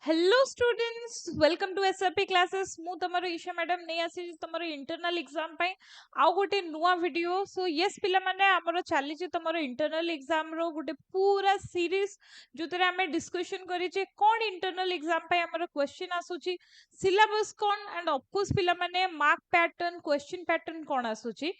Hello students welcome to SRP classes मु तमरो Isha madam नहीं आसी तमरो इंटरनल एग्जाम पई आउ गोटे नुआ वीडियो सो यस पिला माने हमरो चली जे तमरो इंटरनल एग्जाम रो गोटे पूरा सीरीज जोतरे हमें डिस्कशन करी जे कोन इंटरनल एग्जाम पई हमरो क्वेश्चन आसुची syllabus cone and of course पिला माने मार्क पैटर्न क्वेश्चन पैटर्न कोन आसुची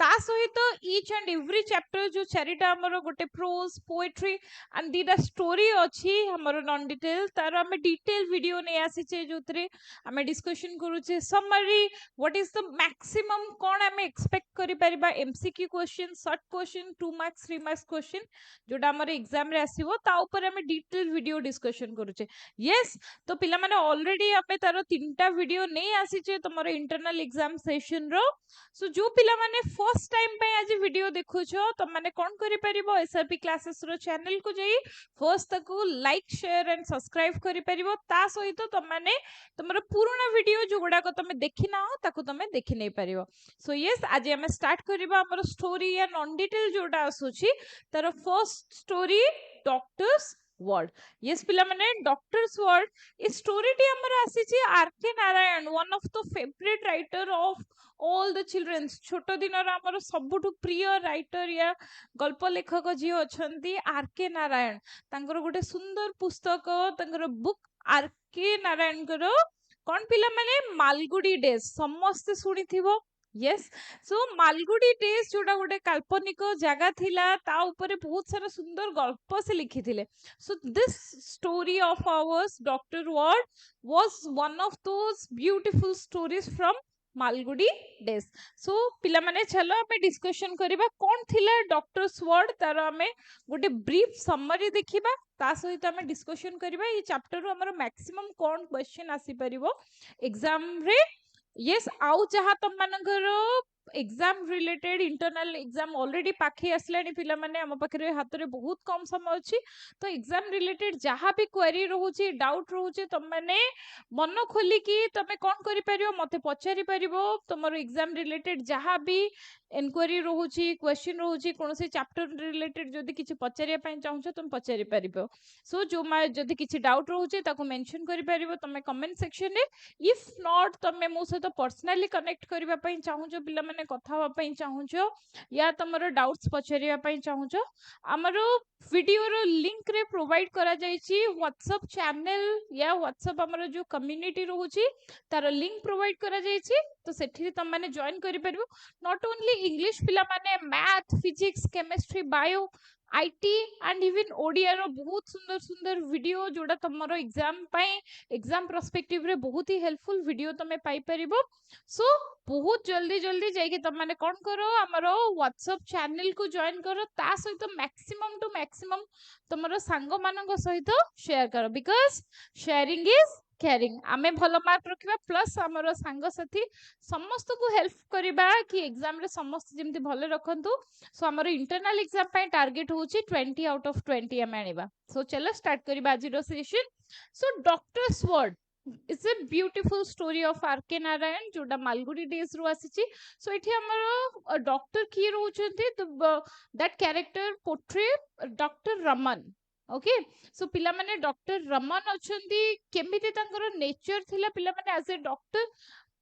ता सहित ईच एंड एवरी चैप्टर जो चारिटा हमरो गोटे प्रोज पोएट्री एंड दीटा स्टोरी अच्छी हमरो नॉन डिटेल तार हमें डिटेल वीडियो नहीं आसीचे जोतरे हमें डिस्कशन करूचे summary what is the maximum कोन हमें एक्सपेक्ट करि परिबा MCQ question short question 2 marks 3 marks question जोटा हमर एग्जाम रे आसीबो ता ऊपर हमें डिटेल वीडियो डिस्कशन करूचे यस तो पिला माने ऑलरेडी हमें तार तीनटा वीडियो नहीं आसीचे तमरो इंटरनल एग्जाम सेशन रो सो जो पिला माने फर्स्ट टाइम पे आज वीडियो देखुछो त माने कोन करि परिबो एसआरपी क्लासेस रो चैनल को जाई फर्स्ट तक लाइक शेयर एंड सब्सक्राइब करि परिबो ता सहित त माने तमरो पुराना वीडियो जो गुडा को तमे देखि ना हो ताको तमे देखि नै परिबो सो यस आज हम स्टार्ट करिबा हमर स्टोरी या नॉन डिटेल जोटा आसुची तार first story doctor's world yes पिला माने डॉक्टर्स वर्ल्ड इस स्टोरी टी हमर आसीची RK Narayan one of the favourite writer of all the children's छोट दिन हमर सबुठु प्रिय राइटर या गल्प लेखक जी अछंती आरके नारायण तांकर गोटे सुंदर पुस्तक तांकर बुक आरके नारायण करो कोन पिला माने मालगुडी डेज समस्त सुनिथिबो यस सो मालगुडी डेज जोटा गोटे काल्पनिक जगह थिला ता ऊपर बहुत सारा सुंदर गल्प से लिखिथिले so this story of ours doctor world was one of those beautiful stories from Malgudi Days so पिला माने चलो हमें डिस्कशन करिबा कोन थिला डॉक्टर्स वर्ल्ड तार हमें गोटे ब्रीफ समरी देखिबा ता सहित हमें डिस्कशन करिबा ये चैप्टर रो हमर मैक्सिमम कोन क्वेश्चन आसी परिबो एग्जाम रे यस आउ जहा तम मानकर exam related internal exam already पाखे आसलानी पिला माने हम पाखरे हाथ रे बहुत कम समय अछि तो एग्जाम रिलेटेड जहा भी क्वेरी रहउची डाउट रहउची तम माने मन खोली कि तमे कोन करि परियो मते पचारि परिबो तमरो एग्जाम रिलेटेड जहा भी एनक्वायरी रहउची क्वेश्चन रहउची कोनसे चैप्टर रिलेटेड जदी किछि पचारिया पय चाहउछ तुम पचारि परिबो सो जो मा जदी किछि डाउट रहउची ताको मेंशन करि परिबो तमे कमेंट सेक्शन रे इफ नॉट तमे मो सहित पर्सनली कनेक्ट करबा पय चाहउछ पिला माने कथा होबा पय चाहउछ या तमरो डाउट्स पचारिया पय चाहउछ हमरो वीडियो रो लिंक रे प्रोवाइड करा जायछि व्हाट्सएप चैनल या व्हाट्सएप हमरो जो कम्युनिटी रहउची तार लिंक प्रोवाइड करा जायछि तो सेठी तम माने जॉइन करि परिबो नॉट ओनली इंग्लिश पिला माने math physics chemistry bio IT and even Odia रो बहुत सुंदर सुंदर वीडियो जोड़ा तमरो एग्जाम पई एग्जाम पर्सपेक्टिव रे बहुत ही हेल्पफुल वीडियो तमे पाई परिबो सो बहुत जल्दी जल्दी जाई कि तम माने कोन करो हमरो व्हाट्सएप चैनल को जॉइन करो ता सहित मैक्सिमम टू मैक्सिमम तमरो सांग मानक सहित शेयर करो बिकॉज़ शेयरिंग इज केयरिंग आमे भलो मार्क रखिबा प्लस हमरो सांग साथी समस्त को हेल्प करिबा कि एग्जाम रे समस्त जेमति भले रखंतु सो हमर इंटरनल एग्जाम पय टारगेट होची 20 आउट ऑफ 20 हम आनिबा सो चलो स्टार्ट करिबा आज रो session so doctor's world it's a beautiful story of RK Narayan जोटा मालगुडी डेज रो आसीची सो एठी हमर डॉक्टर की रहउचंती that character portray doctor Raman okay so पिला माने डॉक्टर रमन अछंती केमिति तांकर नेचर थिला पिला माने as a doctor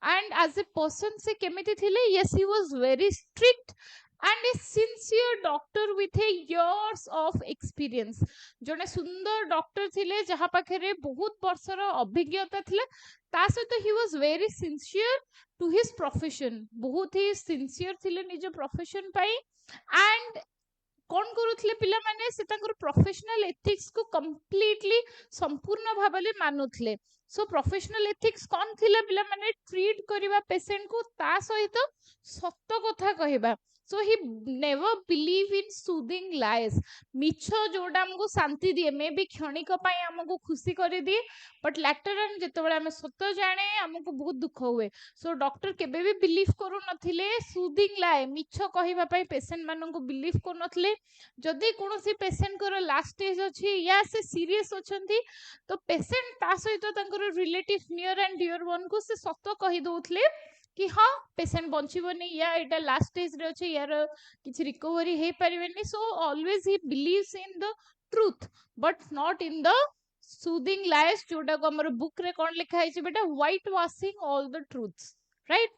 and as a person se kemiti thile yes he was very strict and a sincere doctor with a years of experience jone sundar doctor thile jaha pakhare bahut barshar abhigyata thile ta sahito he was very sincere to his profession bahut hi sincere thile nijo profession pai and कोन करूथले पिला माने से तांकर professional ethics को completely संपूर्ण भाबले मानुथले सो professional ethics कोन थिले पिला माने treat करिबा पेशेंट को ता सहित सत्य कथा कहबा so he never believe in soothing lies मिछ जोडा हमको शांति दिए मे भी क्षणिक पई हमको खुशी करि दिए बट लेटर ऑन जेतेबेले हम सत्य जाने हमको बहुत दुख हुए सो डॉक्टर केबे भी बिलीव करू नथिले सूदिंग लाए मिछ कहबा पई पेशेंट मानन को बिलीव कर नथिले जदि कोनोसी पेशेंट को लास्ट स्टेज अछि या से सीरियस अछंती तो पेशेंट ता सहित तांकर relative near and dear one को से सत्य कहि दोथले कि हाँ पेशेंट बंचिबनी या एटा लास्ट स्टेज रे अछि यार किछि रिकवरी हे परिबेनी so always he believes in the truth but not in the soothing lies जोटा को हमर बुक रे कोन लिखा है बेटा white washing all the truths right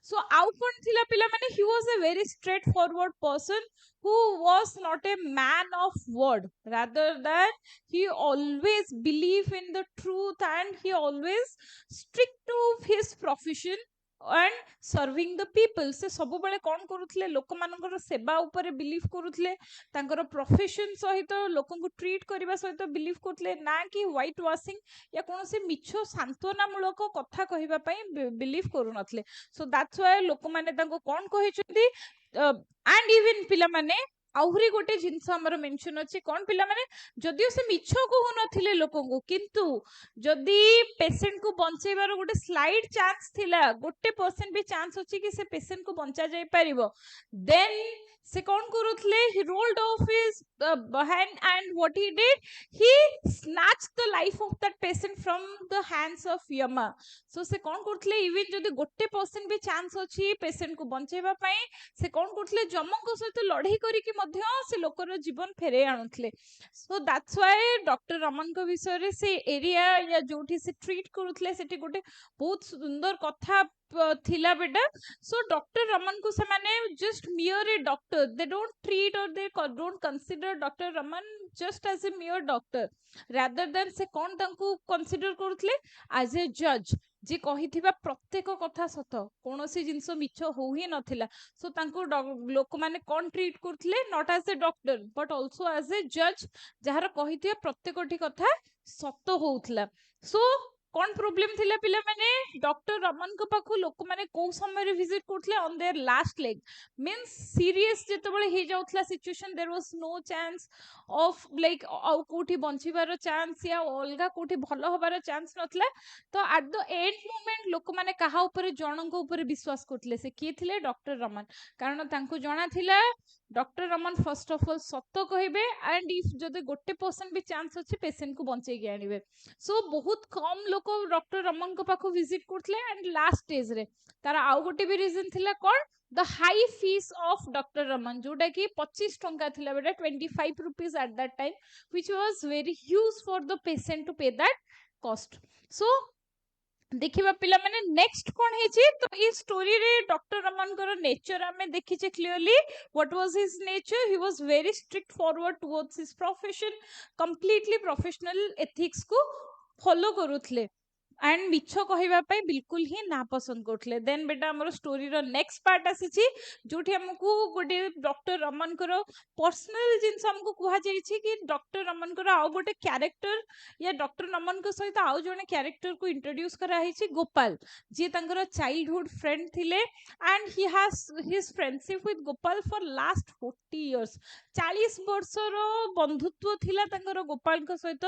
so out kon thila pila mane he was a very straightforward person who was not a man of word rather than he always believe in the truth and he always stick to his profession and serving the people से सब बेले कौन करुथले लोक मानकर सेवा ऊपर believe करुथले तांकर profession सहित लोक को ट्रीट करबा सहित बिलीव करथले ना कि व्हाइट वॉशिंग या कौन से मिछो सांत्वना मूलक कथा कहबा पई बिलीव करू नथले सो दैट्स व्हाई लोक माने तांको कोन कहिचंदी एंड इवन पिला माने आहुरी गोटे जिनस हमर मेंशन अछि कोन पिला माने जदियो से मिछो कहू नथिले लोक को किंतु जदि पेशेंट को बंचेबार गोटे स्लाइड चांस थिला गोटे परसेंट भी चांस अछि कि से पेशेंट को बंचा जाय परिबो देन से कौन करुथले he rolled off his hand and what he did he snatched the life of that patient from the hands of Yama so से कौन करुथले इवन जदि गोटे परसेंट भी चांस अछि पेशेंट को बंचेबा पई से कौन करुथले जमको सहित लड़ाई करी कि मध्य से लोकर जीवन फेरे आनुथले so that's why doctor Raman को विषय रे से एरिया या जोठी से ट्रीट करुथले सेठी गोटे बहुत सुंदर कथा थिला बेटा so Dr. Raman को से माने just mere a doctor they don't treat or they don't consider Dr. Raman just as a mere doctor rather than से कौन तांको consider करुथले as a judge जे कहिथिबा प्रत्येक कथा सत कोनोसी जिंस मिछ हो ही नथिला सो तांको लोक माने कोन ट्रीट करथले not as a doctor but also as a जज जहार कहिथिबा प्रत्येकटी कथा सत होउथला सो कौन प्रॉब्लम थिला पिला माने डॉक्टर रमन को पाखु लोक माने को समय रे विजिट करथले on their last leg means serious जेतबेले हे जाउथला situation there was no chance of like कोठी बंचिबार चांस या अलगा कोठी भलो होबार चांस नथला तो एट द एंड मोमेंट लोक माने कहा ऊपर जनक ऊपर विश्वास करथले से के थिले डॉक्टर रमन कारण तांको जणा थिला doctor Raman first of all सत्य कहबे एंड इफ जदि गोटे परसेंट भी चांस अछि पेशेंट को बंचे के आनिबे सो बहुत कम लोक डॉक्टर रमन को पाखो विजिट करथले एंड लास्ट स्टेज रे तारा आउ गोटे भी रीजन थिला कोन the high fees of doctor Raman जोटा कि 25 टंका थिला बेटा 25 rupees at that time which was very huge for the patient to pay that cost so देखिबा पिला माने नेक्स्ट कोन हे छी तो ई स्टोरी रे डॉक्टर रमन कर नेचर हमें देखि छे clearly what was his nature he was very strict forward towards his profession completely professional ethics को फॉलो करूथले एंड मिछ कहबा पई बिल्कुल ही ना पसंद करथले देन बेटा हमर स्टोरी रो नेक्स्ट पार्ट आसी छी जोठी हमकु गोटे डॉक्टर रमन करो पर्सनल जिंस हमकु कुहा जाई छी कि डॉक्टर रमन करो आ गोटे कैरेक्टर या डॉक्टर रमन को सहित आउ जने कैरेक्टर को इंट्रोड्यूस करा है छी गोपाल जे तंकर चाइल्डहुड फ्रेंड थिले and he has his friendship with Gopal for last 40 years 40 वर्ष रो बंधुत्व थिला तंकर गोपाल को सहित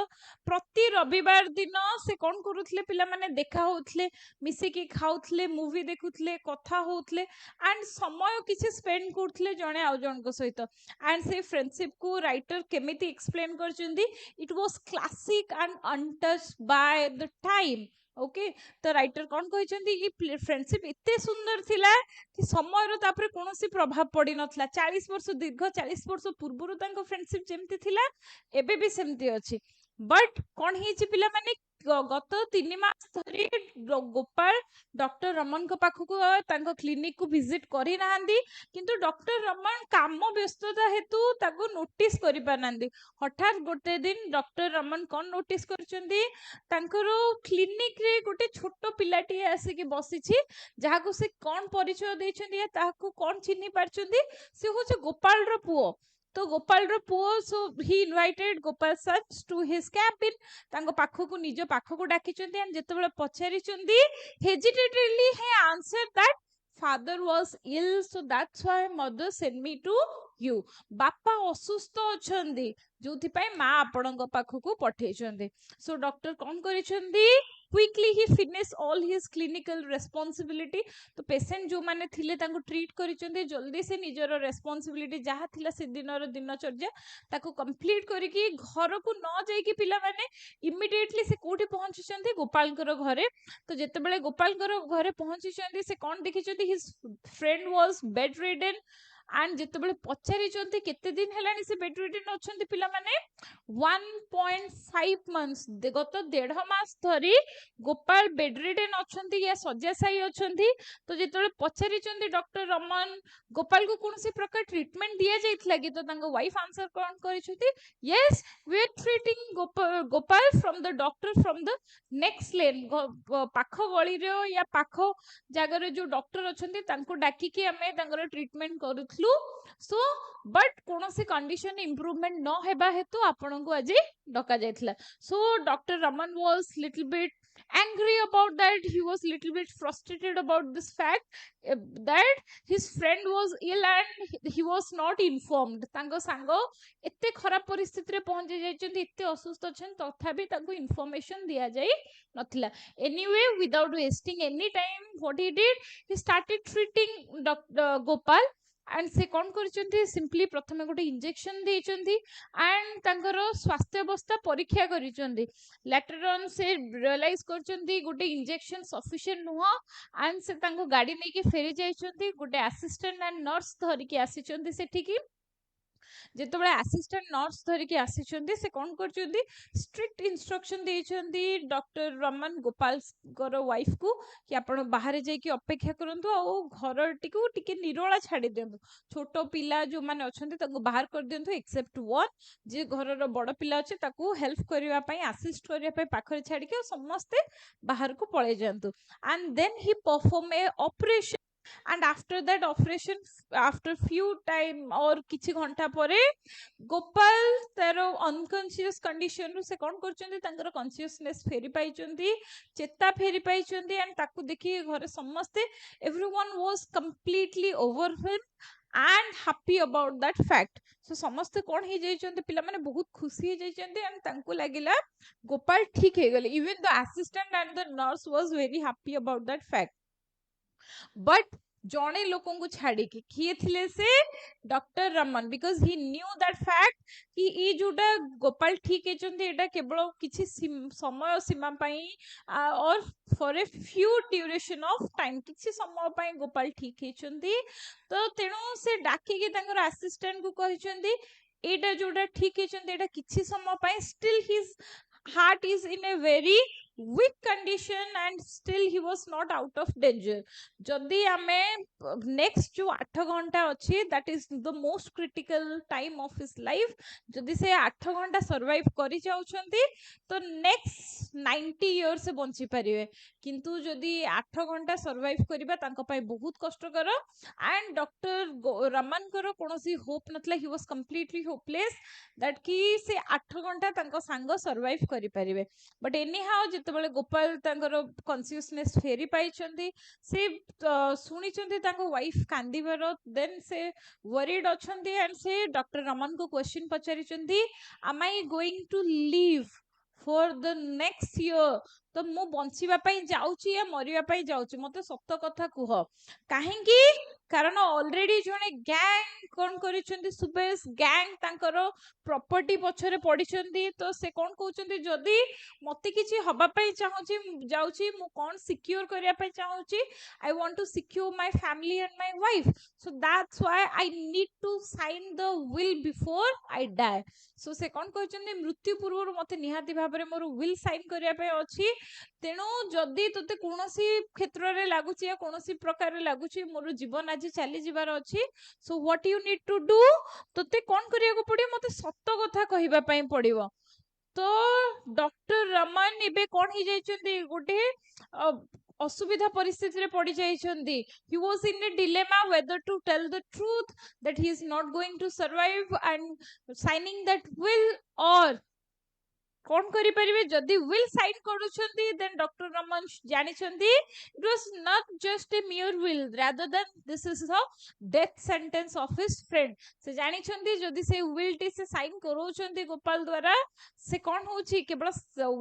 प्रति रविवार दिन से कोन करूथले पिला माने देखा होथले मिसी के खाउथले मूवी देखुथले कथा होथले एंड समय किछि स्पेंड करथले जणे आ जण को सहित एंड से फ्रेंडशिप को राइटर केमिति एक्सप्लेन करचंदी it was classic and untouched by the time okay तो राइटर कौन कहते ये फ्रेंडशिप इतने सुंदर थिला कि समय रो तापरे कोनोसी प्रभाव पड़ी नथला 40 वर्ष दीर्घ 40 वर्ष पूर्वरु तांको फ्रेंडशिप जेमती थिला एबे भी सेमती अछि बट कौन ही पिला माने गत 3 मास धरी गोपाल डॉक्टर रमन को पाखको तांको क्लिनिक को विजिट करी नांदी किंतु डॉक्टर रमन काम व्यस्तता हेतु ताको नोटिस करि पानांदी हठात गोटे दिन डॉक्टर रमन कौन नोटिस करचंदी तांकरो क्लिनिक रे गोटे छोटो पिलाटी आसी के बसी छी जहा को से कौन परिचय देछंदी या ताको कौन चिन्ही पारचंदी से होचे गोपाल रो पुओ तो गोपाल रो पुओ so he invited Gopal such to his cabin तांको पाखो को निजो पाखो को डाकी चंदी एंड जेतेबेले पछारी चंदी hesitately he answer that father was ill so that's why mother send me to you बापा असुस्थ अछंदी जोथि पई मां आपणक पाखो को पठै चंदी सो डॉक्टर कोन करि चंदी quickly he finish all his clinical responsibility तो पेशेंट जो माने थिले तांको ट्रीट करिचंदी जल्दी से निजर रेस्पॉन्सिबिलिटी जहा थिला से दिनर दिनचर्या ताको कंप्लीट करी कि घर को न जाई कि पिला माने इमीडिएटली से कोठी पहुंची चंदी गोपाल कर घरे तो जेतेबेले गोपाल कर घरे पहुंची चंदी से कोन देखि चंदी his friend was bedridden and जेतेबेले पचारि चंती केते दिन हेलानी से बेड रिडन अछंती पिला माने 1.5 months गत 1.5 मास धरी गोपाल बेडरिडन अच्छी या शଯ୍याशायी अच्छी। तो जिते पचारि डॉक्टर रमन गोपाल को कौन प्रकार ट्रीटमेंट दि जाइए कि तो वाइफ आंसर कौन कर yes we are treating Gopal from the doctor from the next lane पाख गली या पाख जगार जो डॉक्टर अच्छा डाकिकी आम ट्रीटमेंट करूँ। सो बट कौन कंडीशन इम्प्रूवमेंट न हेबा हेतु आपण को आज डका जाइथिला। So doctor Raman was little bit angry about that. He was little bit frustrated about this fact that his friend was ill and he was not informed. तांको सांगो एते खराब परिस्थिति रे पहुंचे जाइछन्ती, एते असुस्थ छन, तथापि तांको इन्फॉर्मेशन दिया जाई नथिला। Anyway, without wasting any time, what he did, he started treating Gopal and से कौन करचंती सिंपली प्रथमे गोटे इंजेक्शन देइचंती एंड तांकर स्वास्थ्य अवस्था परीक्षा करिचंती। लेटर ऑन से रियलाइज करचंती गोटे इंजेक्शन सफिशिएंट नुह एंड से तांको गाड़ी नै के फेरी जाइचंती। गोटे असिस्टेंट एंड नर्स धरि के आसीचंती सेठी की। जेतबे असिस्टेंट नर्स धरि के आसीचंती से कौन करचंती स्ट्रिक्ट इंस्ट्रक्शन देइचंती डॉक्टर रमन गोपाल कर वाइफ को कि आपण बाहर जाई कि अपेक्षा करंतु आ घर टिकु टिके निरोला छाडी देंतु। छोटो पिला जो माने अछंती ताको बाहर कर देंतु एक्सेप्ट वन जे घर रो बड़ पिला अछि ताको हेल्प करिवा पई असिस्ट करिवा पई पाखरे छाडी के समस्ते बाहर को पळे जांतु and then he perform a operation and after that operation after few time और किछि घंटा परे गोपाल तारो अनकॉन्शियस कंडीशन रु से कोन करचंती तांकर कॉन्शियसनेस फेरी पाइचंती, चेता फेरी पाइचंती एंड ताकू देखि घरे समस्ते everyone was completely overwhelmed and happy about that fact. So समस्ते कोन हे जाइचंती पिला माने बहुत खुशी हे जाइचंती एंड तांको लागिला गोपाल ठीक हे गेले। Even the assistant and the nurse was very happy about that fact. But जड़े लोक को छाड़ी किए थिले से doctor Raman because he knew that fact कि ये जोटा गोपाल ठीक है केवल किसी समय सीमा और for a few duration of time किसी समय पाई गोपाल ठीक है। तो तेणु से डाकिकी असिस्टेंट को कहते एटा जोटा ठीक है किसी समय पाई still his heart is in a very weak condition and still he was not out of danger। जदि आमे next जो 8 घंटा अच्छी that is the most critical time of his life, जदि से 8 घंटा survive करी जाउछंती तो next 90 years से बंची परिवे। किंतु जदि 8 घंटा survive करिबा तांको पाई बहुत कष्टकर and डॉक्टर रमन करो कोनोसी hope नथला, he was completely hopeless that कि से 8 घंटा तांको सांग survive करि परिवे। बट एनी हाउ जितेबाला गोपाल कॉन्शियसनेस फेरी पाई से शुणी वाइफ कांदीबार देन से वरीड अच्छी एंड से डॉक्टर रमन को क्वेश्चन पचारि am I going to live for the next year, तो मु बंचिबा पई जाउची या मरिबा पई जाउची मते सत्य कथा कुह काहेकि कारण ऑलरेडी जने गैंग कोन करिसंती सुबेस गैंग तांकर प्रॉपर्टी पछरे पडिसंती। तो से कोन कहउचंती जदी मते किछि हबा पई चाहूची जाउची मु कोन सिक्योर करिया पई चाहूची I want to secure my family and my wife, so that's why I need to sign the will before I die. So से कोन कहउचंती मृत्यु पूर्व मते निहाती भाबरे मोर विल साइन करिया पई अछि। तेणु जदि तोते कोनोसी क्षेत्र रे लागुची या कोनोसी प्रकार रे लागुची मोर जीवन आज चली जिबार अछि, so what you need to do तोते कोन करिया को पड़ियो मते सत्य कथा कहिबा पई पड़ियो। तो डॉक्टर रमन इबे कोन ही जाइछंती गोटे असुविधा परिस्थिति रे पड़ी जाइछंती। he was in a dilemma whether to tell the truth that he is not going to survive and signing that will or कौन करि परिबे जदि विल साइन करूछंती देन डॉक्टर रमन जानि छंती it was not just a mere will rather than this is a death sentence of his friend. से जानि छंती जदि से विल टी से साइन करूछंती गोपाल द्वारा से कौन होची केवल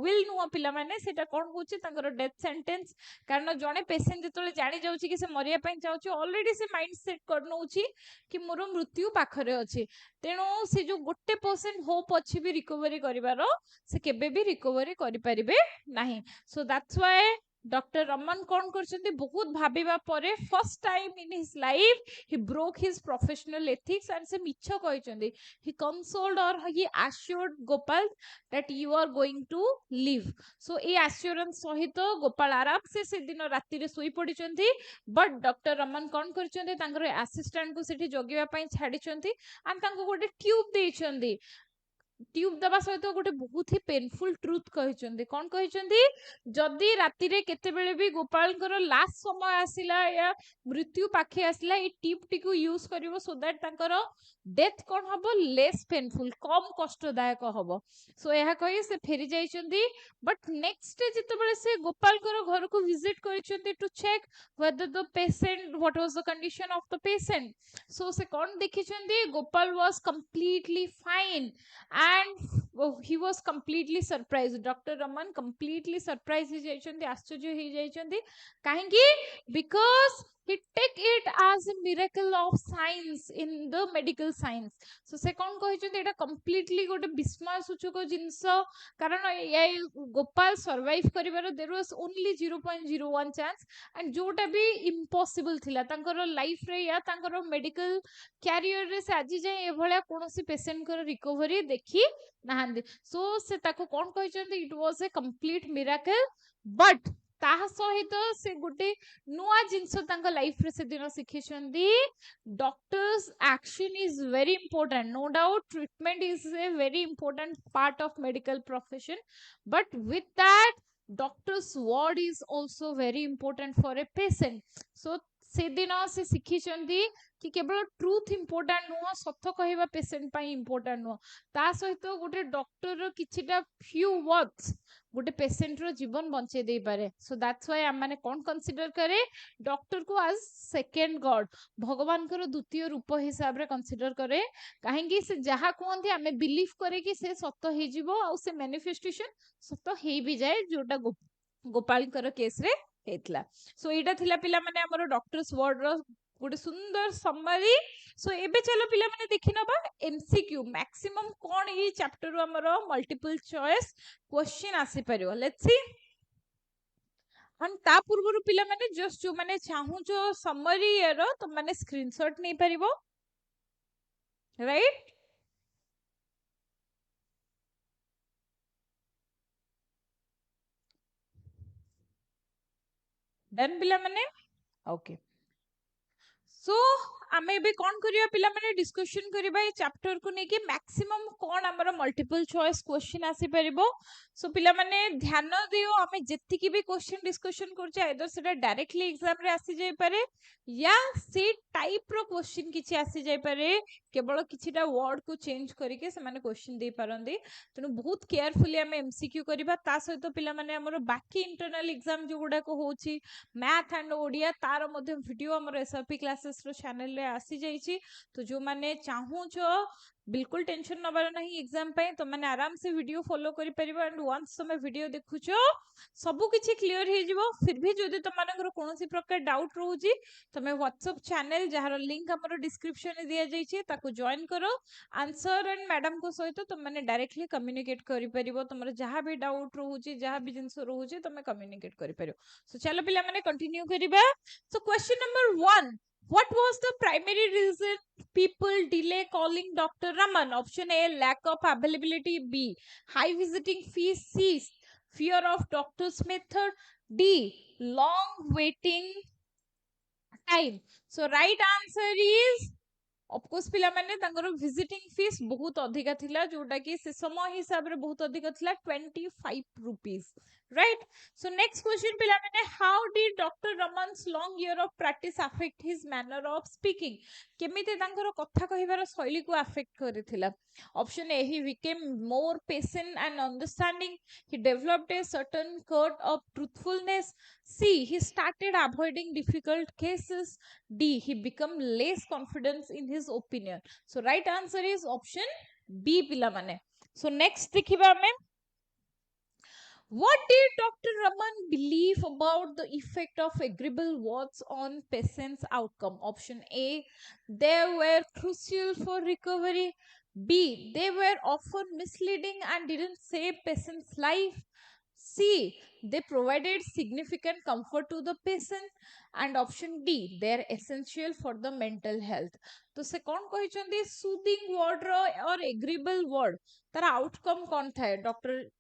विल नुआ पिला माने सेटा कौन होची तांकर डेथ सेंटेंस। कारण जने पेशेंट जेतले जानि जाउची कि से मरिया पई चाउची ऑलरेडी से माइंड सेट करनउची कि मोर मृत्यु पाखरे अछि। तेणु से जो गोटे % होप अछि भी रिकवरी करिवारो से केबे भी रिकवरी करि परिबे नाही। So that's why doctor Raman कौन करछन्ती बहुत भाबिबा परे first time in his life he broke his professional ethics and से मिछ कहछन्ती ही कंसोल्ड और he assured Gopal that you are going to live so a assurance सहित गोपाल आराम से दिन राति रे सोई पडिचन्ती बट डॉक्टर रमन कौन करछन्ती तांकर असिस्टेंट को सेठी जगिबा पई छाडिचन्ती एंड तांको गोटे ट्यूब देइचन्ती ट्यूब दबा सहित गोटे बहुत ही पेनफुल ट्रुथ कहते कौन कहते जदि राति रे केतेबेले भी गोपाल लास्ट समय आसिला या मृत्यु पाखे आसिला ये ट्यूब टी यूज करिवो सो दैट तांकर डेथ कौन हम लेस पेनफुल कम कष्टदायक हम सो यह कही से फेरी जाइछन्ती बट नेक्स्ट डे जितेबाला से गोपाल घर को विजिट करिछन्ती to check whether the patient what was the condition of the patient so se kon dekhichandi gopal was completely fine and he was completely surprised dr raman completely surprised he jaichandi आश्चर्य he jaichandi kahinki because he take it as a miracle of science in the medical science so se kon कहचंदी एटा completely गोटे विस्मय सूचक जिंस कारण ये Gopal survive करिवार there was only 0.01 chance and जोटा भी इम्पॉसिबल थिला तांकर लाइफ रे या तांकर मेडिकल कैरियर रे से आज जाए एभलिया कोनोसी पेशेंट कर रिकवरी देखि नाहंदी सो से ताको कोन कहचंदी it was a complete miracle but ताहा सहित से गोटे नुआ जिंस तांका लाइफ रे से दिन शिखिछंदी doctor's action is very important no doubt treatment is a very important part of medical profession but with that doctor's word is also very important for a patient so से दिन से शिखिछंदी कि केवल ट्रूथ इंपोर्टेंट नुह सत कहवा patient पाई important नुह ता सहित गोटे डॉक्टर किछिटा फ्यू वर्ड्स गोटे पेशेंट रो जीवन बंचे दे पारे सो दैट्स व्हाई हम माने कोन कंसीडर करे डॉक्टर को एज सेकंड गॉड भगवान को द्वितीय रूप हिसाब रे कंसीडर करे काहेकि से जहा कहंती हमें बिलीव करे कि से सत हे जीवो आ से मैनिफेस्टेशन सत हे भी जाए जोटा गोपाल केस रे हेतला सो एटा थिला पिला माने हमरो डॉक्टर्स वर्ड रो गोटे सुंदर समरी सो एबे चलो पिला माने देखि नबा एमसीक्यू मैक्सिमम कोन ई चैप्टर रो हमरो मल्टीपल चॉइस क्वेश्चन आसी परियो लेट्स सी हम ता पूर्व पिला माने जस्ट जो माने चाहू जो समरी रो तो माने स्क्रीनशॉट नै परिबो राइट डन पिला माने ओके सो आमे बे कोन करिया पिला माने डिस्कशन करिबा ए चैप्टर को नेकी मैक्सिमम कोन हमर मल्टीपल चॉइस क्वेश्चन आसी परिबो सो पिला माने ध्यान दियो आमे जेति की भी क्वेश्चन डिस्कशन करछे आइदर सेटा डायरेक्टली एग्जाम रे आसी जाय पारे या से टाइप रो क्वेश्चन किछि आसी जाय पारे केवल किछिटा वर्ड को चेंज करके से माने क्वेश्चन दे पारंदी तनु बहुत केयरफुली आमे एमसीक्यू करिबा ता सहित पिला माने हमर बाकी इंटरनल एग्जाम जो गुडा को होची मैथ एंड ओडिया तार मध्ये वीडियो हमर एसआरपी क्लासेस रो चैनल रे आसी जाइछि तो जो माने चाहू छो बिल्कुल टेंशन नबार नहीं एग्जाम पे तो मैंने आराम से वीडियो फॉलो करि परिबो एंड वंस तुम वीडियो देखुछो सबु किछि क्लियर हे जिवो फिर भी जदि तुम मानकर कोनोसी प्रकार डाउट रहउजी तमे व्हाट्सएप चैनल जहार लिंक हमरो डिस्क्रिप्शन रे दिया जाइछि ताको जॉइन करो आंसर एंड मैडम को सहित तुम माने डायरेक्टली कम्युनिकेट करि परिबो तुमरो जहां भी डाउट रहउजी जहां भी जिंस रहउजी तुम कम्युनिकेट करि परिबो सो चलो पिला माने कंटिन्यू करिबा so question number 1 What was the primary reason people delay calling Dr. Raman? Option A, lack of availability. B, high visiting fees. C, fear of doctor's method. D, long waiting time. So right answer is of course पिला माने तांगर visiting fees बहुत अधिका थिला जोटा कि से समय हिसाब रे बहुत अधिका थिला 25 rupees right so next question पिला माने how did doctor Raman's long year of practice affect his manner of speaking केमिते तांकर कथा कहिबार शैली को अफेक्ट करथिला option A he became more patient and understanding he developed a certain code of truthfulness C, he started avoiding difficult cases. D, he become less confident in his opinion. So right answer is option B पिला माने. So next देखिबा हमें What did Dr. Raman believe about the effect of agreeable words on patient's outcome? Option A, they were crucial for recovery. B, they were often misleading and didn't save patient's life. C, they provided significant comfort to the patient, and option D, they are essential for the mental health. तो से कौन कहिसंदी soothing word रो और agreeable word तार outcome कौन थाए doctor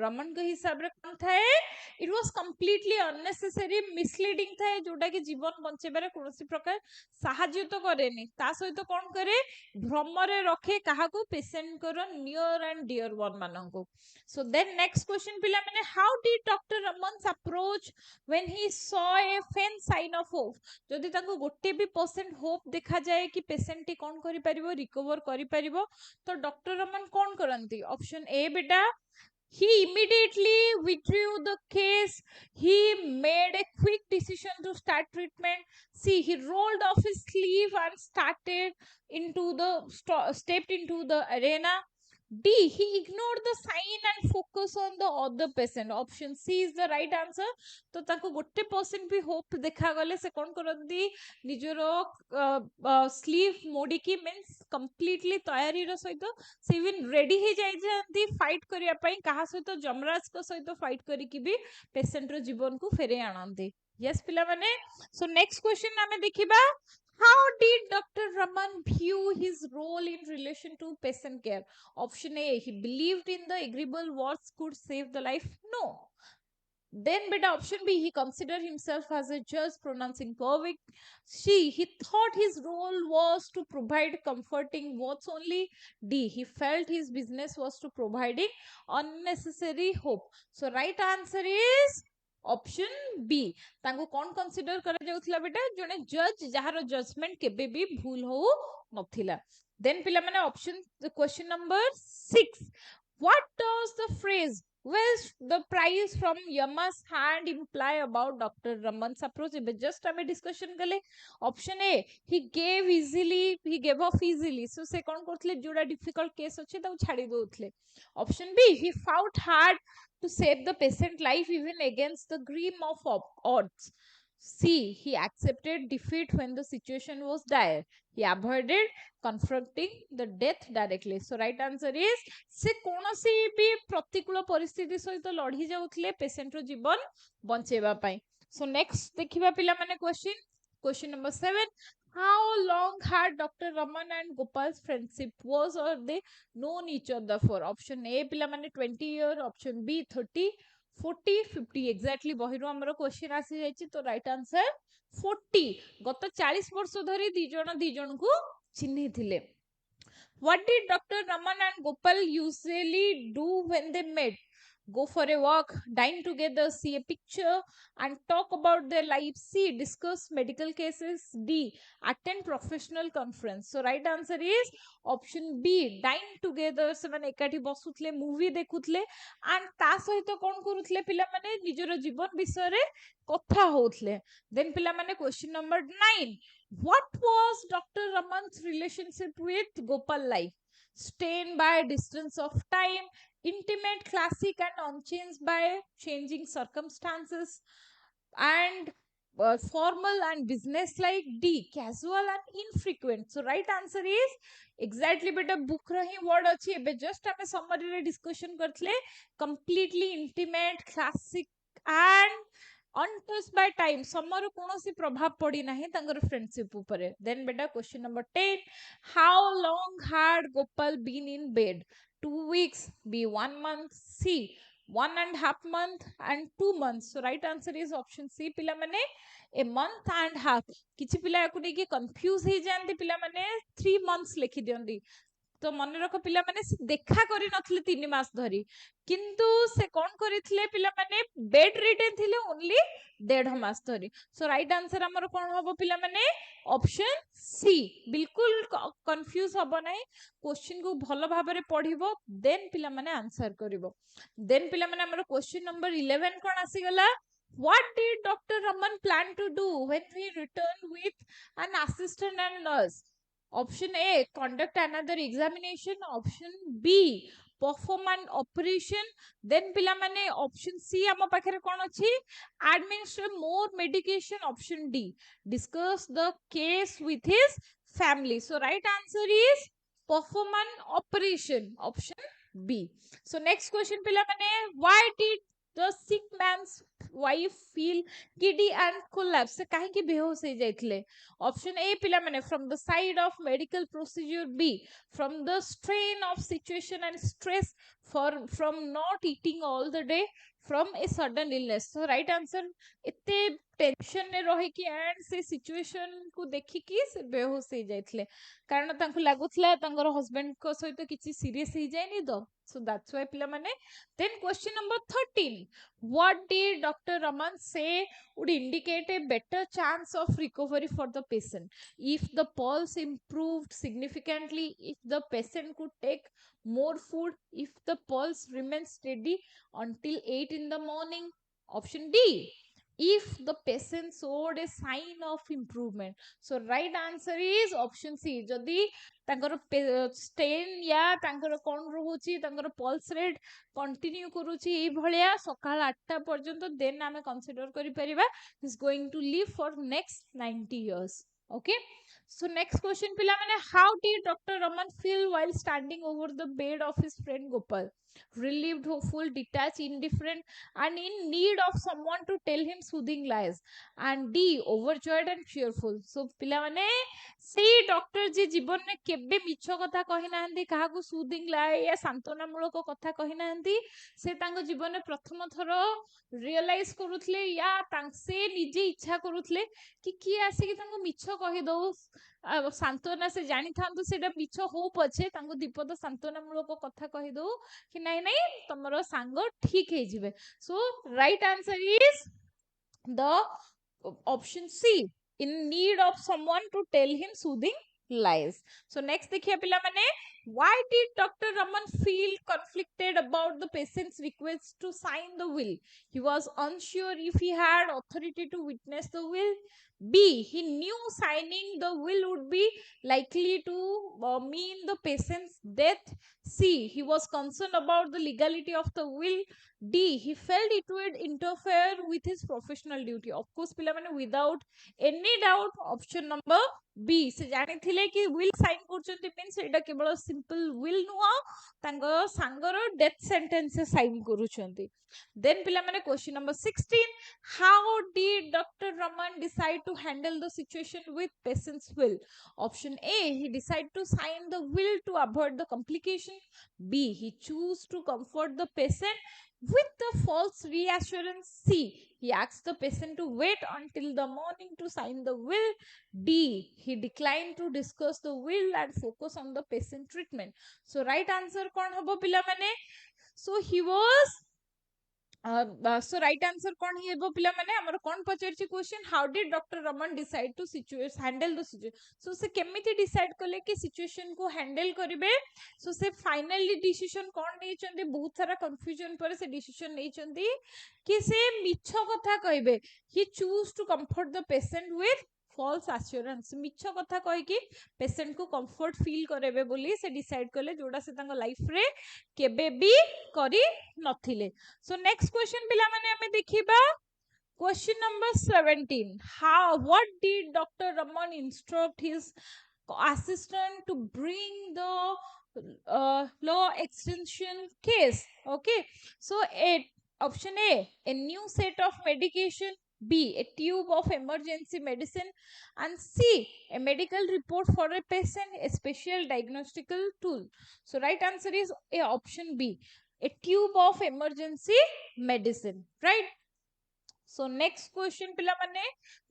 Raman के हिसाब रे कौन थाए it was completely unnecessary misleading थाए जोटा कि जीवन बंचेबारे कोनोसी प्रकार साहाय्य तो करेनी ता सहित कौन करे भ्रमरे रखे काहाको पेशेंट कर नियर एंड डियर वन माननको. So then next question पिला माने how did Dr. Raman's approach when he saw a faint sign of hope. जदि ताको गोटे भी % होप देखा जाए कि पेशेंट टी कौन करि परिबो रिकवर करि परिबो तो डॉक्टर रमन कौन करंती. ऑप्शन ए बेटा he immediately withdrew the case. He made a quick decision to start treatment. See, he rolled off his sleeve and started into the stepped into the arena. D, he ignored the sign and focused on the other patient. Option C is the right answer. तो ताको गोटे % भी hope देखा गले से कौन करंदी निजरो sleeve मोडी की means completely तैयारी रो सहित से इवन रेडी हे जाई जंती फाइट करिया पई कहा सहित जमराज को सहित फाइट करी की भी पेशेंट रो जीवन को फेरे आनंदी. यस पिला माने. सो नेक्स्ट क्वेश्चन हमें देखिबा how did Dr. Raman view his role in relation to patient care. Option A, he believed in the agreeable words could save the life. No. Then beta option B, he considered himself as a judge pronouncing verdict. C, he thought his role was to provide comforting words only. D, he felt his business was to providing unnecessary hope. So right answer is option B. तांको कौन consider करा जाउथला बेटा जने जज जहारो judgement केबे भी भूल हो नथिला. देन पिला माने option question number 6, what does the phrase where's the price from Yama's hand imply about Dr. Raman's approach. Just हमें discussion कले. Option A, he gave off easily. So से कौन करथले जोड़ा difficult case अच्छे ताऊ छाड़ी दोथले. Option B, he fought hard to save the patient life even against the grim of odds. C, he accepted defeat when the situation was dire. He avoided confronting the death directly. So right answer is से कोनोसी भी प्रतिकूल परिस्थिति सहित लढी जाउथले patient रो जीवन बंचेबा पई. So next देखिबा पिला माने question number 7, how long had Dr. Raman and Gopal's friendship was or they known each other for. Option A पिला माने 20 year, option B 30, 40, 50. एक्जाक्टली बहिरो हमरो क्वेश्चन आसी जायछि तो राइट आंसर 40. गत 40 वर्ष धरि दी जण को चिन्हि थिले. What did Dr. Raman and Gopal usually do when they met? Go for a walk, dine together, see a picture, and talk about their lives. C, discuss medical cases. D, attend professional conference. So right answer is option B, dine together. ସେମାନେ ଏକାଠି ବସୁଥିଲେ movie ଦେଖୁଥିଲେ and ତା ସହିତ କଣ କରୁଥିଲେ ପିଲାମାନେ ନିଜର ଜୀବନ ବିଷୟରେ କଥା ହଉଥିଲେ. Then ପିଲାମାନେ question number 9, what was Dr. Raman's relationship with Gopal like? Stained by distance of time, intimate, classic, and unchanged by changing circumstances, and formal and business like. D, casual and infrequent. So right answer is exactly beta book rahi word achi ebe just ame summary re discussion करथले completely intimate, classic, and untouched by time. समर कोनोसी प्रभाव पड़ी नाही तांगर friendship ऊपर. Then बेटा question number 10, how long had Gopal been in bed? 2 weeks, B 1 month, C 1.5 month, and 2 months. So right answer is option C पिला माने a month and half. किछि पिला याकु नै कि कंफ्यूज हे जानती पिला माने 3 months लिखि दियंदी. तो मन रख पिला माने देखा करी नथले 3 मास धरी किंतु से कोन करिथले पिला माने बेड रिटन थिले ओनली 1.5 मास धरी. सो राइट आंसर हमर कोन होबो पिला माने ऑप्शन सी. बिल्कुल कंफ्यूज हबो नै, क्वेश्चन को भलो भाबरे पढिबो देन पिला माने आंसर करिवो. देन पिला माने हमर क्वेश्चन नंबर 11 कोन आसी गला. What did Dr. Raman plan to do when he returned with an assistant and nurse? Option A, conduct another examination. Option B, perform an operation. Then पिला माने option C आम पाखरे कोन अछि administer more medication. Option D, discuss the case with his family. So right answer is perform an operation. Option B. So next question पिला माने, why did the sick man's wife feel giddy and collapse? से काहे कि बेहोश हो जाइथिले? Option A पिला माने from the side of medical procedure. B from the strain of situation and stress, from not eating all the day, from a sudden illness. So right answer, एते tension ने रही कि एंड से situation को देखि कि से बेहोश हो जाइथिले, कारण तांको लागुथला तांकर हस्बैंड को सहित किछि सीरियस हो जायनी तो. So that's why पिला माने. Then question number 13, what did Dr. Raman say would indicate a better chance of recovery for the patient? If the pulse improved significantly, if the patient could take more food, if the pulse remains steady until 8 in the morning. Option D, if the patient showed a sign of improvement. So right answer is option C. जदि तांकर stand या तांकर कोन रहउची तांकर pulse rate continue करूची ए भलिया सकाळ 8टा पर्यंत, then आमे consider करि परिबा is going to live for next 90 years. Okay, so next question pila mane, how did Dr. Raman feel while standing over the bed of his friend Gopal? Relieved, hopeful, detached, indifferent, and in need of someone to tell him soothing lies. And D, overjoyed and cheerful. So pila mane से doctor जी जीवन में केबे मिछ कथा कहि नाहंती, काहाकू soothing लाए या सांत्वना मूलक कथा कहि नाहंती, से तांको जीवन में प्रथम थर रियलाइज करूथले या से निजे इच्छा करूथले कि किए आसी कि तांको मिछ कहि दो सांत्वना से जानी थांतु सेटा मिछ हो पछे तांको दीपद सांत्वना मूलक कथा कहि दो कि नहीं नहीं तमरो सांग ठीक हे जिवे. So right answer is the option C, in need of someone to tell him soothing lies. So next देखिए पिला माने, why did Dr. Raman feel conflicted about the patient's request to sign the will? He was unsure if he had authority to witness the will. B, he knew signing the will would be likely to mean the patient's death. C, he was concerned about the legality of the will. D, he felt it would interfere with his professional duty. Of course पिला माने without any doubt option number B से जानि थिले कि will sign करचंती means एटा केवल simple will नुआ तांको सांगर death sentence से साइन करूचंती. Then पिला माने question number 16, how did Dr. Raman decide to handle the situation with patient's will? Option A, he decided to sign the will to avoid the complication. B, he chose to comfort the patient with the false reassurance. C, he asked the patient to wait until the morning to sign the will. D, he declined to discuss the will and focus on the patient treatment. So right answer kon hobo pila mane? So he was so right answer kon hi hebo pila mane, amar kon pacharichi question, how did Dr. Raman decide to handle the situation? So se kemiti decide kale ki situation ko handle karibe. So se finally decision kon nei chandi, bahut sara confusion pare se decision nei chandi कि से मिछ कथा कहबे. He choose to comfort the patient with false assurance. मिछ कथा कहि कि patient को comfort feel करेबे बोली से डिसाइड करले, जोडा से तांको लाइफ रे केबे भी करी नथिले. सो नेक्स्ट क्वेश्चन पिला माने हमें देखिबा question number 17, what did Dr. Raman instruct his assistant to bring the law extension case? Okay, so option A new set of medication. B, a tube of emergency medicine. And C, a medical report for a patient, a special diagnostical tool. So right answer is A, option B, a tube of emergency medicine. Right? So next question pila mane,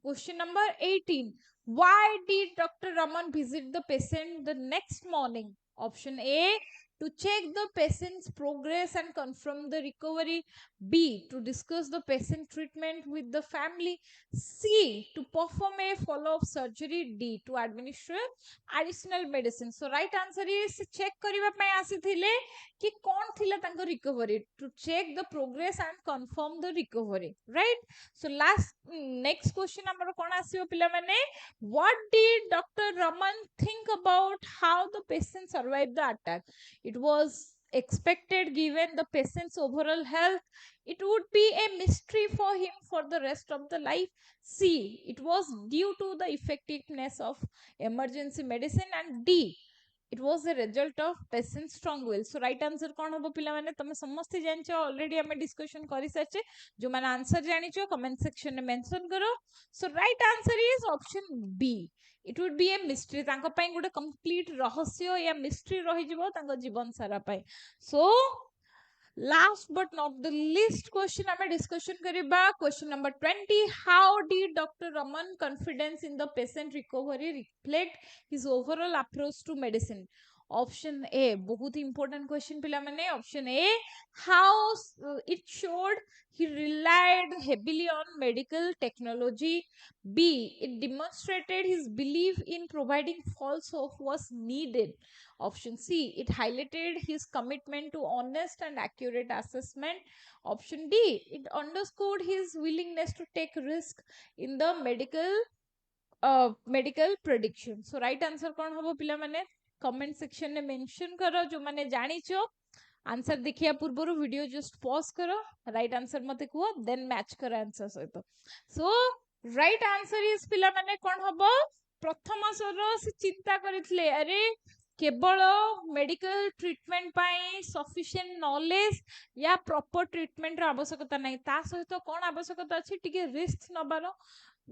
question number 18, why did Dr. Raman visit the patient the next morning? Option A, to check the patient's progress and confirm the recovery. B, to discuss the patient treatment with the family. C, to perform a follow-up surgery. D, to administer additional medicine. So right answer is check kariba pai asithile कि कौन थिला तांको recovery, to check the progress and confirm the recovery. Right? So last next question हमर कोन आसीबो पिला माने, what did doctor Raman think about how the patient survive the attack? It was expected given the patient's overall health. It would be a mystery for him for the rest of the life. C, it was due to the effectiveness of emergency medicine. And D, it was a result of patient's strong will. So right answer कौन होबो पिला माने तमे समस्त जानछ already हमें discussion करि साचे जो माने आंसर जानिछ कमेंट सेक्शन में मेंशन करो. So right answer is option B. It would be a mystery तांको पई गुटे कंप्लीट रहस्य या मिस्ट्री रहि जिवो तांको जीवन सारा पई. So last but not the least question हमें डिस्कशन करिबा question number 20. How did Dr. Raman confidence in the patient recovery reflect his overall approach to medicine? Option A, बहुत important question पिला माने. Option A, how it showed he relied heavily on medical technology. B, it demonstrated his belief in providing false hope was needed. Option C, it highlighted his commitment to honest and accurate assessment. Option D, it underscored his willingness to take risk in the medical prediction. So right answer कौन होबो पिला माने comment section में mention करो जो माने जानिचो. Answer देखिया पूर्व वीडियो जस्ट पॉज करो, राइट आंसर मते कुआ, देन मैच करो आंसर सहित. सो राइट आंसर इज पिला माने कोन हबो प्रथम सर से चिंता करितले अरे केवल मेडिकल ट्रीटमेंट पाई सफिशिएंट नॉलेज या प्रॉपर ट्रीटमेंट रो आवश्यकता नहीं, ता सहित कोन आवश्यकता अछि टिके रिस्क नबारो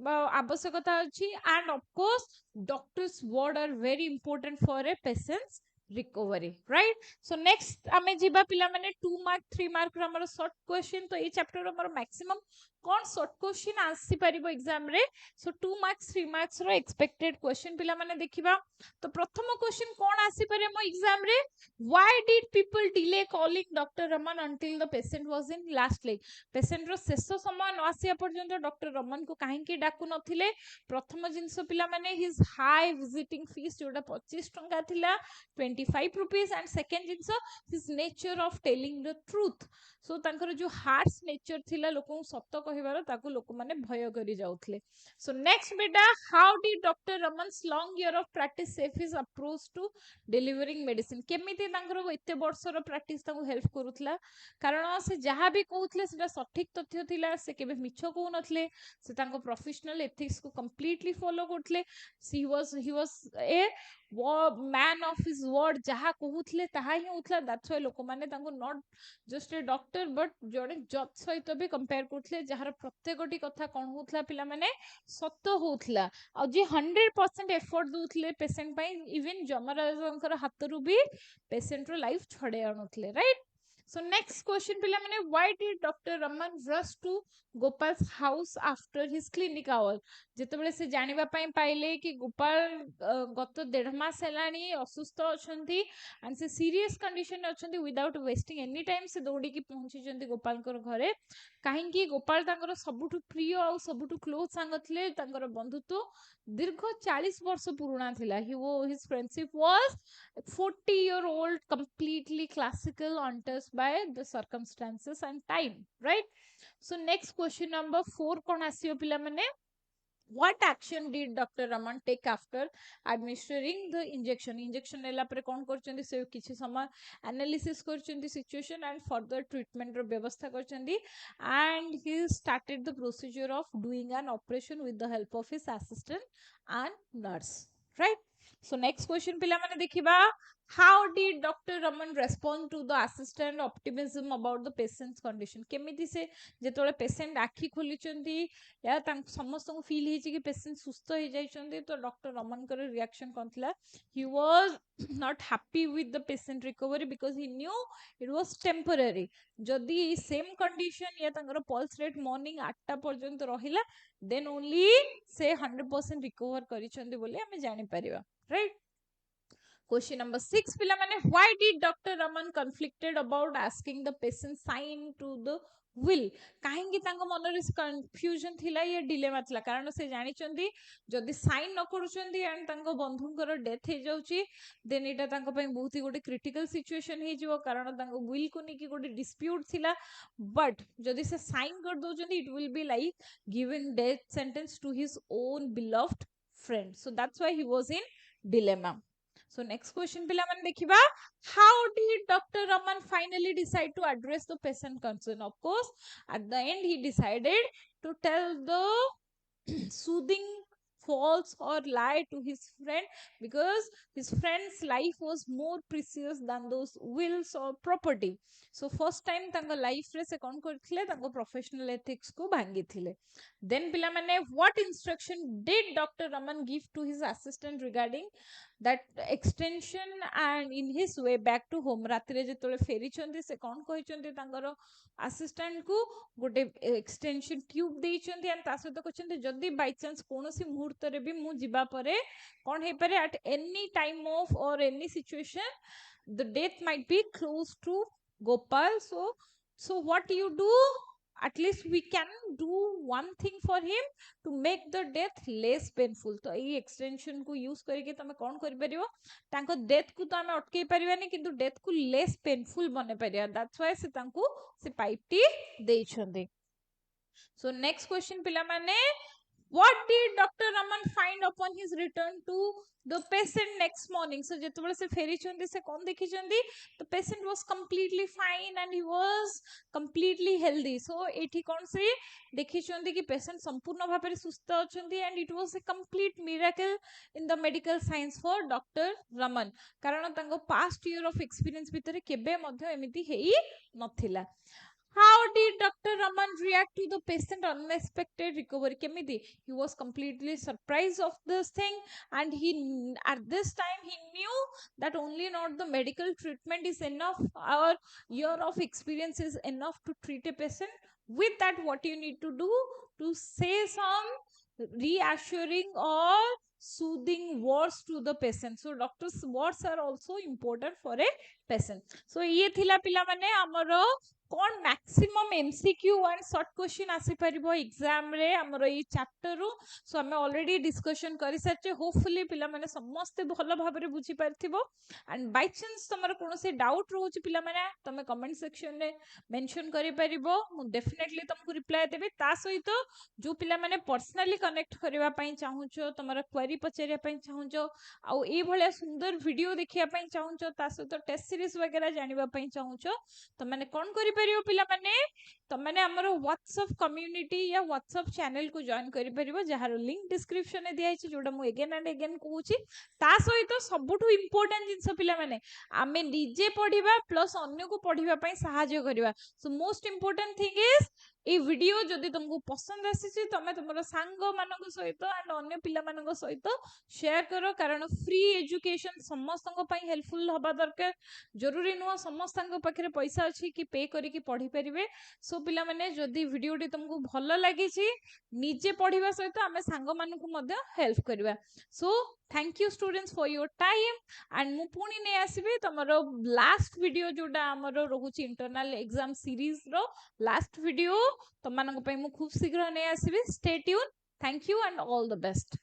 आवश्यकता अछि. And of course doctor's word are very important for a patient's recovery, right. So next आमे जीवा पिला माने 2 मार्क 3 मार्क रो हमर शॉर्ट क्वेश्चन. तो ए चैप्टर रो हमर मैक्सिमम कौन शॉर्ट क्वेश्चन आसी परिबो एग्जाम रे. सो 2 मार्क्स 3 मार्क्स रो एक्सपेक्टेड क्वेश्चन पिला माने देखिबा. तो प्रथम क्वेश्चन कौन आसी पारे मो एग्जाम रे, why did people delay calling doctor Raman until the patient was in last leg. Patient रो शेष समय न आसिया पर्यंत डॉक्टर रमन को काहे की डाकु नथिले. प्रथम जिंस पिला माने हिज हाई विजिटिंग फीस जोडा 25 टंका थिला 25 रुपीस. एंड सेकंड जिंस his nature of telling the truth. So तांकर जो हार्श नेचर थिला लोक सत्य कहबार ताकू लोक माने भय करि जाउथले. सो नेक्स्ट बेटा, how did doctor Raman's long year of practice shape his approach to delivering medicine. केमिति तांकर एते वर्षर प्रैक्टिस ताकू हेल्प करूथला, कारण से जहां भी कहउथले सेटा सठिक तथ्य थिला, से केबे मिछ कहउ नथले, से तांको प्रोफेशनल एथिक्स को कंप्लीटली फॉलो करथले. He was a man of his word, जहां कहउथले ताहा ही होथला. दैट्स व्हाई लोक माने तांको not just A doctor but जड़े जज सहित भी कंपेयर करथले, जहार प्रत्येकटी कथा कोन होथला पिला माने सत्य होथला. आ जे 100% एफर्ट दोथले पेशेंट पई, इवन जमराजंकर हातरू भी पेशेंट रो लाइफ छडे आनुथले, राइट. So next question पिला माने, why did Dr. Raman rush to Gopal's house after his clinic hour. जेतबेले से जानिबा पई पाइले कि गोपाल गत 1.5 मास हेलानी असुस्थ अछंती एंड से सीरियस कंडीशन अछंती. विदाउट वेस्टिंग एनी टाइम से दौड़ी की पहुंची जंती गोपाल कर घरे. काहे कि गोपाल तांकर सबुठु प्रिय और सबुठु क्लोज सांग थिले. तांकर बंधुत्व दीर्घ 40 वर्ष पुराना थिला. His friendship was 40-year-old, completely classical, untouched by the circumstances and time, right. So next question number 4 कौन आसियो पिला माने, what action did Dr. Raman take after administering the injection. Injection नेला परे कौन करचंदी, से किछि समय एनालिसिस करचंदी सिचुएशन एंड फर्दर ट्रीटमेंट रो व्यवस्था करचंदी. and he started the procedure of doing an operation with the help of his assistant and nurse, right. So next question पिला माने देखिबा, how did Dr. Raman respond to the assistant optimism about the patient's condition. केमिति से जेतोले patient आखि खोलिचंदी या तांक समस्त को फील हिची कि पेशेंट सुस्थ हो जाइचंदी, तो डॉक्टर रमन कर रिएक्शन कोन थिला. he was not happy with the patient recovery because he knew it was temporary. जदि सेम कंडीशन या तांकर पल्स रेट मॉर्निंग 8टा पर्यंत रहिला, then only से 100% रिकवर करिचंदी बोली हमें जानि परिबा, right. Question number 6 पिला माने, why did Dr. Raman conflicted about asking the patient sign to the will. काहेकि तांको मनरे कंफ्यूजन थिला, ये डिलेमा थिला, कारण से जानि चंदी जदि साइन न करूचंदी एंड तांको बंधुंकर डेथ हे जाउची, देन एटा तांको पई बहुत ही गोटे क्रिटिकल सिचुएशन हे जिवो, कारण तांको विल को नेकी गोटे डिस्प्यूट थिला. बट जदि से साइन कर दोचंदी, it will be like giving death sentence to his own beloved friend. So that's why he was in dilemma. So next question पिला माने देखिबा, how did Dr. Raman finally decide to address the patient concern. Of course at the end he decided to tell the soothing false or lie to his friend, because his friend's life was more precious than those wills or property. So first time तांको life रे से कौन करथिले तांको professional ethics को भांगी थिले. Then पिला माने what instruction did Dr. Raman give to his assistant regarding that extension and in his way back to home? रातिरे जेतोले फेरी चंदी से कौन कहि चंदी तांकर assistant को गोटे extension tube देई चंदी एंड ता सहित कहचंदी जदी बाय चांस कोनोसी मुहूर्त रे भी मु जिबा परे कौन हे परे at any time of or any situation the death might be close to Gopal. So what you do, at least we can do one thing for him to make the death less painful. तो ये extension को use करके तमे कौन करि परिबो तांको death को तो हमें अटके परिबानी किंतु death को less painful बने परिया. That's why से तांको से pipe टी देई छंदी. So next question पिला माने, what did Dr. Raman find upon his return to the patient next morning? So जेतबेले से फेरी चंदी से कौन देखि चंदी, the patient was completely fine and he was completely healthy. So एठी कौन से देखि चंदी कि patient संपूर्ण भाबरे सुस्थ अछंदी and it was a complete miracle in the medical science for Dr. Raman. कारण तांको past year of experience भितरे केबे मध्य एमिति हेई नथिला. How did Dr. Raman react to the patient unexpected recovery? Kemiti, he was completely surprised of this thing, and he at this time he knew that only not the medical treatment is enough, our year of experience is enough to treat a patient. With that, what you need to do to say some reassuring or soothing words to the patient. So doctor's words are also important for a patient. So ये थिला पिला माने हमरो कौन maximum MCQ and short question आसी परिबो exam रे हमरो ई chapter रु. सो हमें ऑलरेडी डिस्कशन करि सारचे. होपफुली पिला माने समस्त भलो भाबरे बुझी पारथिबो. एंड बाय चांस तमरो कोनोसी डाउट रहउची पिला माने तमे कमेंट सेक्शन रे मेंशन करि परिबो. मु डेफिनेटली तुमको रिप्लाई देबे. ता सहित जो पिला माने पर्सनली कनेक्ट करबा पई चाहूचो, तमरो क्वेरी पचरिया पई चाहूचो, आ ए भलिया सुंदर वीडियो देखिया पई चाहूचो, ता सहित टेस्ट सीरीज वगैरह जानिबा पई चाहूचो, त माने कोन करि परियो पिला माने त माने हमरो व्हाट्सएप कम्युनिटी या व्हाट्सएप चैनल को जॉइन करि परिबो, जहार लिंक डिस्क्रिप्शन में दिया छि, जोडा मु अगेन एंड अगेन कहूची. ता सहित सबुठु इंपोर्टेंट जिंस पिला माने आमे निजे पढिबा प्लस अन्य को पढिबा पई सहायता करिबा. So most important thing is a video जदि तुमको पसंद आसी तमे तुमर सांग मानक सहित एंड अन्य पिला मानक सहित शेयर करो, कारण फ्री एजुकेशन समस्त हेल्पफुल हवा दरकार. जरूरी नुह समस्त पाखे पैसा अच्छी कि पे करिकी पढ़ी पारे. सो पिला माने जदि वीडियो टी तुमको भल लगी निजे पढ़ा सहित आम सांग मानक हेल्प करवा. So thank you students for your time. And मु पुणी नहीं आसबि तुमर लास्ट वीडियो जोटा आमर रोचे इंटरनल एग्जाम सीरीज रो लास्ट वीडियो तुम खूब शीघ्र नहीं आसबि. Stay tune. Thank you and all the best.